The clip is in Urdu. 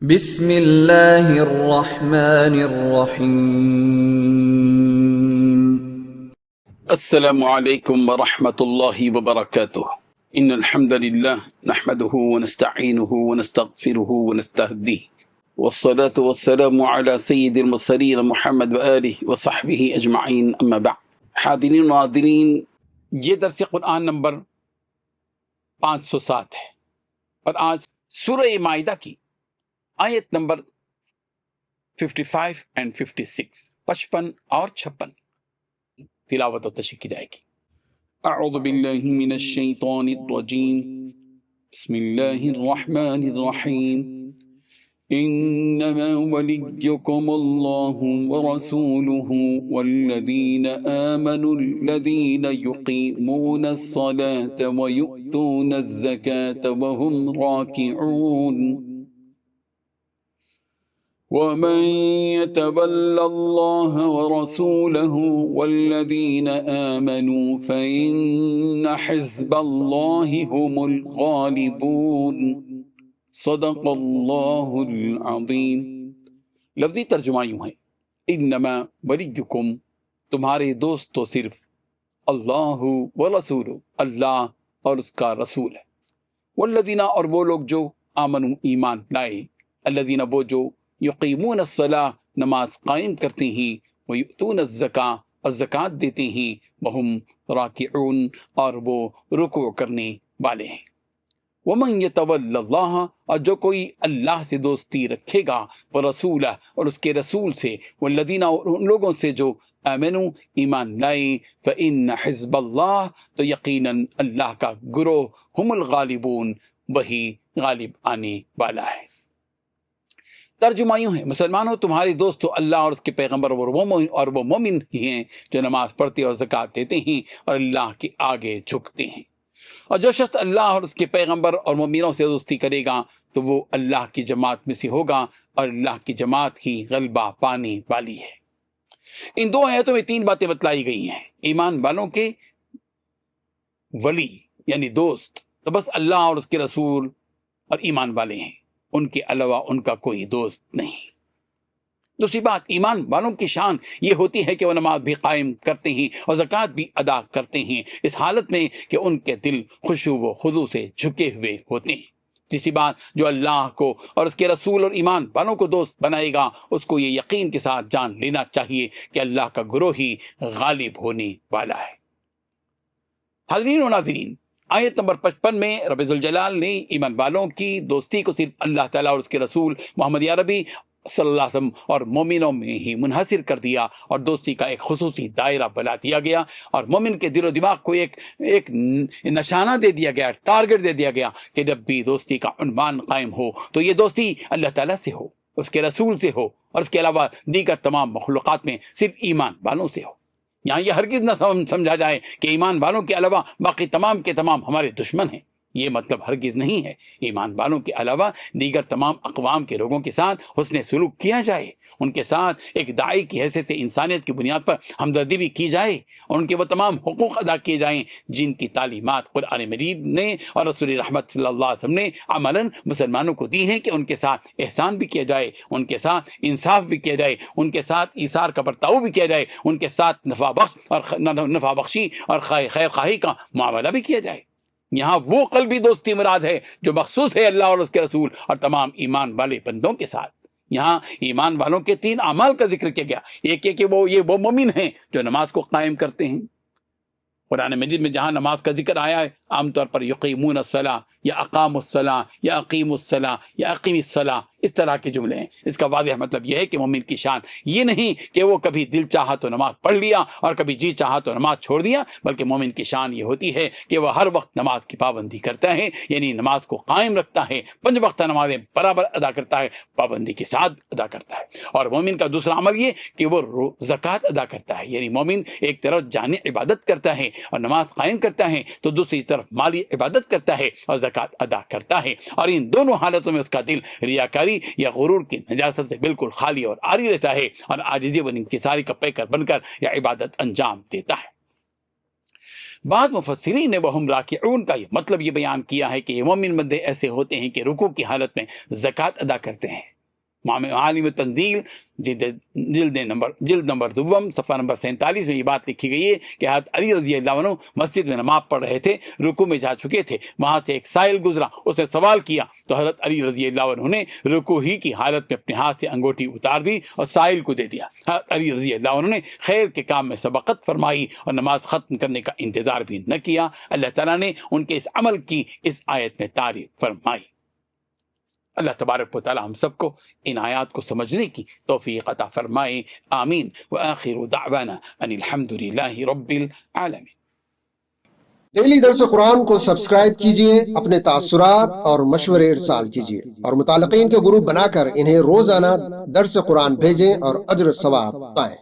بسم اللہ الرحمن الرحیم۔ السلام علیکم ورحمۃ اللہ وبرکاتہ۔ ان الحمد للہ نحمده ونستعینه ونستغفره ونستهدیه والصلاة والسلام على سید المرسلین محمد وآلہ وصحبہ اجمعین، اما بعد۔ حاضرین و ناظرین، یہ درس قرآن نمبر 507 ہے اور آج سورہ مائدہ کی آیت نمبر 55 and 56 55 اور 56 تلاوت و تشریح کی جائے گی۔ اعوذ باللہ من الشیطان الرجیم، بسم اللہ الرحمن الرحیم۔ انما ولیکم اللہ ورسولہ والذین آمنوا الذین یقیمون الصلاة ویؤتون الزکاة وهم راکعون۔ ومن يتول الله ورسوله والذين آمنوا فإن حزب الله هم الغالبون۔ صدق اللہ العظیم۔ لفظی ترجمہ یوں ہے، انما ولیکم، تمہارے دوست تو صرف اللہ ورسولہ، اللہ اور اس کا رسول ہے، والذین، اور وہ لوگ جو آمنوا، ایمان لائے، الذین، وہ جو یقیمون الصلاۃ، نماز قائم کرتے ہیں، ویؤتون الزکاۃ، اور زکوٰۃ دیتے ہیں، وہم راکعون، اور وہ رکوع کرنے والے ہیں۔ ومن یتول اللہ، اور جو کوئی اللہ سے دوستی رکھے گا، ورسولہ، اور اس کے رسول سے، والذین، اور ان لوگوں سے جو آمنوا، ایمان لائے، فإن حزب اللہ، تو یقیناً اللہ کا گروہ، ہم الغالبون، وہی غالب آنے والا ہے۔ ترجمہ یوں ہے، مسلمانوں، تمہارے دوست تو اللہ اور اس کے پیغمبر اور وہ مومن ہی ہیں جو نماز پڑھتے اور زکوٰۃ دیتے ہیں اور اللہ کے آگے جھکتے ہیں۔ اور جو شخص اللہ اور اس کے پیغمبر اور مومنوں سے دوستی کرے گا تو وہ اللہ کی جماعت میں سے ہوگا، اور اللہ کی جماعت ہی غلبہ پانے والی ہے۔ ان دو آیتوں میں 3 باتیں بتلائی گئی ہیں۔ ایمان والوں کے ولی یعنی دوست تو بس اللہ اور اس کے رسول اور ایمان والے ہیں، ان کے علاوہ ان کا کوئی دوست نہیں۔ دوسری بات، ایمان والوں کی شان یہ ہوتی ہے کہ وہ نماز بھی قائم کرتے ہیں اور زکوٰۃ بھی ادا کرتے ہیں، اس حالت میں کہ ان کے دل خشوع و خضوع سے جھکے ہوئے ہوتے ہیں۔ تیسری بات، جو اللہ کو اور اس کے رسول اور ایمان والوں کو دوست بنائے گا، اس کو یہ یقین کے ساتھ جان لینا چاہیے کہ اللہ کا گروہ ہی غالب ہونے والا ہے۔ حاضرین و ناظرین، آیت نمبر 55 میں رب ذوالجلال نے ایمان والوں کی دوستی کو صرف اللہ تعالیٰ اور اس کے رسول محمد عربی صلی اللہ علیہ وسلم اور مومنوں میں ہی منحصر کر دیا، اور دوستی کا ایک خصوصی دائرہ بنا دیا گیا، اور مومن کے دل و دماغ کو ایک نشانہ دے دیا گیا، ٹارگٹ دے دیا گیا کہ جب بھی دوستی کا عنوان قائم ہو تو یہ دوستی اللہ تعالیٰ سے ہو، اس کے رسول سے ہو، اور اس کے علاوہ دیگر تمام مخلوقات میں صرف ایمان والوں سے ہو۔ یہاں یہ ہرگز نہ سمجھا جائے کہ ایمان والوں کے علاوہ باقی تمام کے تمام ہمارے دشمن ہیں، یہ مطلب ہرگز نہیں ہے۔ ایمان والوں کے علاوہ دیگر تمام اقوام کے لوگوں کے ساتھ حسن سلوک کیا جائے، ان کے ساتھ ایک داعی کی حیثیت سے انسانیت کی بنیاد پر ہمدردی بھی کی جائے، اور ان کے وہ تمام حقوق ادا کیے جائیں جن کی تعلیمات قرآن مجید نے اور رسول رحمت صلی اللہ علیہ وسلم نے عملاً مسلمانوں کو دی ہیں، کہ ان کے ساتھ احسان بھی کیا جائے، ان کے ساتھ انصاف بھی کیا جائے، ان کے ساتھ ایثار کا برتاؤ بھی کیا جائے، ان کے ساتھ نفع بخشی اور خیر خواہی کا معاملہ بھی کیا جائے۔ یہاں وہ قلبی دوستی مراد ہے جو مخصوص ہے اللہ اور اس کے رسول اور تمام ایمان والے بندوں کے ساتھ۔ یہاں ایمان والوں کے 3 اعمال کا ذکر کیا گیا۔ ایک ہے کہ وہ مومن ہیں جو نماز کو قائم کرتے ہیں۔ قرآن مجید میں جہاں نماز کا ذکر آیا ہے، عام طور پر یقیمون الصلاۃ یا اقاموا الصلاۃ یا اقیم الصلاۃ یا اقیم الصلاۃ، اس طرح کے جملے ہیں۔ اس کا واضح مطلب یہ ہے کہ مومن کی شان یہ نہیں کہ وہ کبھی دل چاہا تو نماز پڑھ لیا اور کبھی جی چاہا تو نماز چھوڑ دیا، بلکہ مومن کی شان یہ ہوتی ہے کہ وہ ہر وقت نماز کی پابندی کرتا ہے، یعنی نماز کو قائم رکھتا ہے، 5 وقتہ نمازیں برابر ادا کرتا ہے، پابندی کے ساتھ ادا کرتا ہے۔ اور مومن کا دوسرا عمل یہ کہ وہ زکوٰۃ ادا کرتا ہے، یعنی مومن ایک طرف جانی عبادت کرتا ہے اور نماز قائم کرتا ہے، تو دوسری طرف مالی عبادت کرتا ہے اور زکوٰۃ ادا کرتا ہے، اور ان دونوں حالتوں میں اس کا دل ریاکاری یا غرور کی نجاست سے بالکل خالی اور عاری رہتا ہے، اور عاجزی و انکساری کا پیکر بن کر یہ عبادت انجام دیتا ہے۔ بعض مفسرین نے وہم راکعون کا یہ مطلب یہ بیان کیا ہے کہ یہ مومن بندے ایسے ہوتے ہیں کہ رکوع کی حالت میں زکوٰۃ ادا کرتے ہیں۔ عالم تنزیل جلد نمبر 2 صفحہ نمبر 47 میں یہ بات لکھی گئی ہے کہ حضرت علی رضی اللہ عنہ مسجد میں نماز پڑھ رہے تھے، رکوع میں جا چکے تھے، وہاں سے ایک سائل گزرا، اس نے سوال کیا تو حضرت علی رضی اللہ عنہ نے رکوع ہی کی حالت میں اپنے ہاتھ سے انگوٹھی اتار دی اور سائل کو دے دیا۔ حضرت علی رضی اللہ عنہ نے خیر کے کام میں سبقت فرمائی اور نماز ختم کرنے کا انتظار بھی نہ کیا۔ اللہ تعالیٰ نے ان کے اس عمل کی اس آیت میں تعریف فرمائی۔ اللہ تبارک و تعالی ہم سب کو ان آیات کو سمجھنے کی توفیق عطا فرمائے، آمین۔ وآخر دعوانا ان الحمد للہ رب العالمین۔ ڈیلی درس قرآن کو سبسکرائب کیجئے، اپنے تاثرات اور مشورے ارسال کیجئے اور متعلقین کے گروپ بنا کر انہیں روزانہ درس قرآن بھیجیں اور اجر ثواب پائیں۔